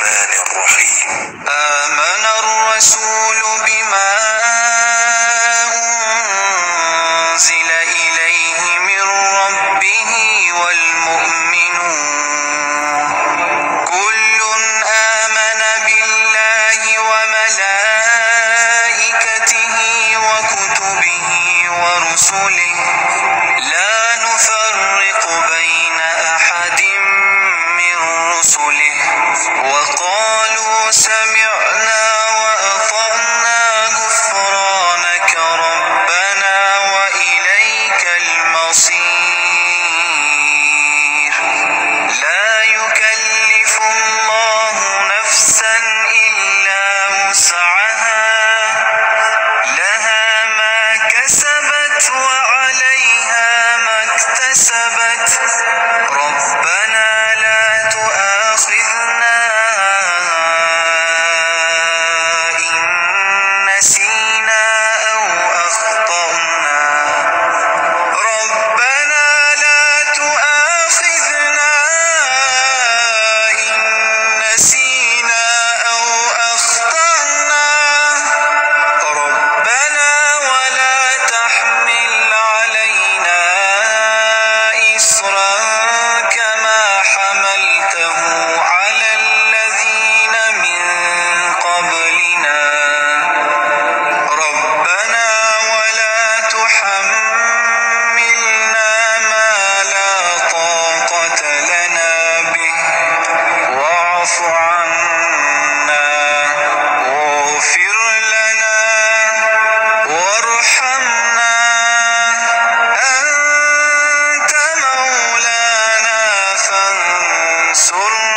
الرحمن الرحيم. آمن الرسول بما أنزل إليه من ربه والمؤمنون كل آمن بالله وملائكته وكتبه ورسله لا نفرق بين أحد من رسله وقالوا سمعنا وأطعنا غفرانك ربنا وإليك المصير. لا يكلف الله نفسا إلا وسعها لها ما كسبت وعليها ما اكتسبت ربنا لا تؤاخذنا إن نسينا أو أخطأنا ربنا لا تؤاخذنا إن نسينا أو أخطأنا ربنا ولا تحمل علينا إصرا كما حملته على الذين من قبلنا ربنا ولا تحملنا ما لا طاقة لنا به واعف عنا واغفر لنا وارحمنا أنت مولانا فانصرنا